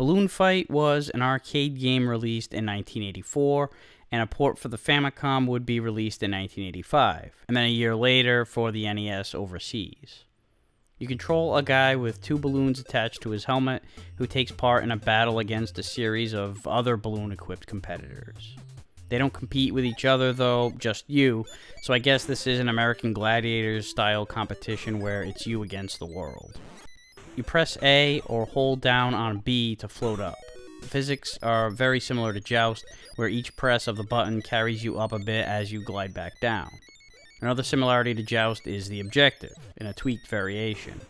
Balloon Fight was an arcade game released in 1984, and a port for the Famicom would be released in 1985, and then a year later for the NES overseas. You control a guy with two balloons attached to his helmet who takes part in a battle against a series of other balloon-equipped competitors. They don't compete with each other though, just you, so I guess this is an American Gladiators style competition where it's you against the world. You press A or hold down on B to float up. The physics are very similar to Joust, where each press of the button carries you up a bit as you glide back down. Another similarity to Joust is the objective, in a tweaked variation.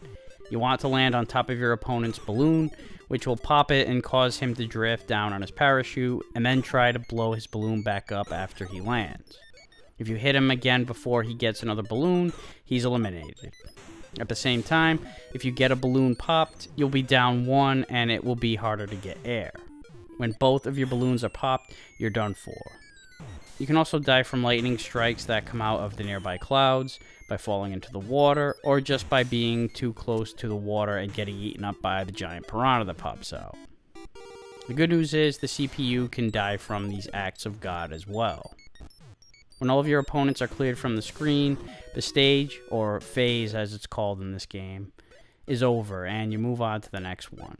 You want to land on top of your opponent's balloon, which will pop it and cause him to drift down on his parachute, and then try to blow his balloon back up after he lands. If you hit him again before he gets another balloon, he's eliminated. At the same time, if you get a balloon popped, you'll be down one and it will be harder to get air. When both of your balloons are popped, you're done for. You can also die from lightning strikes that come out of the nearby clouds, by falling into the water, or just by being too close to the water and getting eaten up by the giant piranha that pops out. The good news is the CPU can die from these acts of God as well. When all of your opponents are cleared from the screen, the stage, or phase as it's called in this game, is over and you move on to the next one.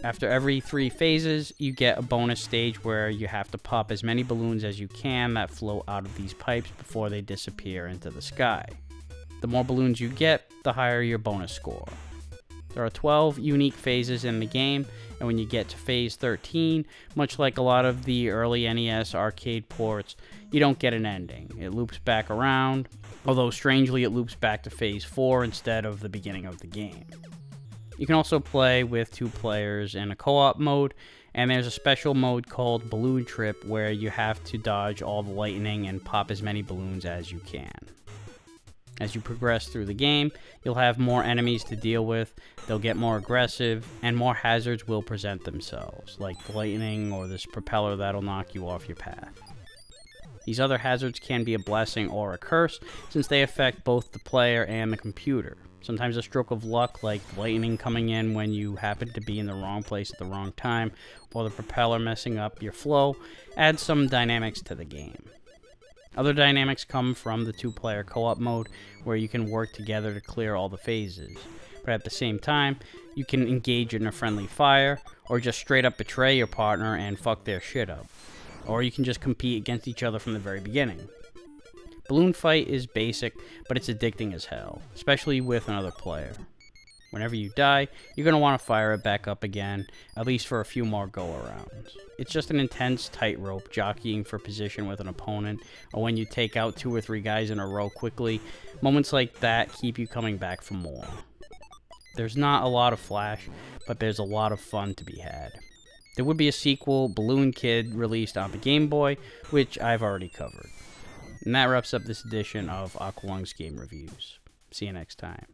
After every 3 phases, you get a bonus stage where you have to pop as many balloons as you can that float out of these pipes before they disappear into the sky. The more balloons you get, the higher your bonus score. There are 12 unique phases in the game, and when you get to phase 13, much like a lot of the early NES arcade ports, you don't get an ending. It loops back around, although strangely it loops back to phase 4 instead of the beginning of the game. You can also play with 2 players in a co-op mode, and there's a special mode called Balloon Trip where you have to dodge all the lightning and pop as many balloons as you can. As you progress through the game, you'll have more enemies to deal with, they'll get more aggressive, and more hazards will present themselves, like lightning or this propeller that'll knock you off your path. These other hazards can be a blessing or a curse, since they affect both the player and the computer. Sometimes a stroke of luck, like lightning coming in when you happen to be in the wrong place at the wrong time, or the propeller messing up your flow, adds some dynamics to the game. Other dynamics come from the 2-player co-op mode, where you can work together to clear all the phases. But at the same time, you can engage in a friendly fire, or just straight up betray your partner and fuck their shit up. Or you can just compete against each other from the very beginning. Balloon Fight is basic, but it's addicting as hell, especially with another player. Whenever you die, you're going to want to fire it back up again, at least for a few more go-arounds. It's just an intense tightrope jockeying for position with an opponent, or when you take out 2 or 3 guys in a row quickly. Moments like that keep you coming back for more. There's not a lot of flash, but there's a lot of fun to be had. There would be a sequel, Balloon Kid, released on the Game Boy, which I've already covered. And that wraps up this edition of Aqualung's Game Reviews. See you next time.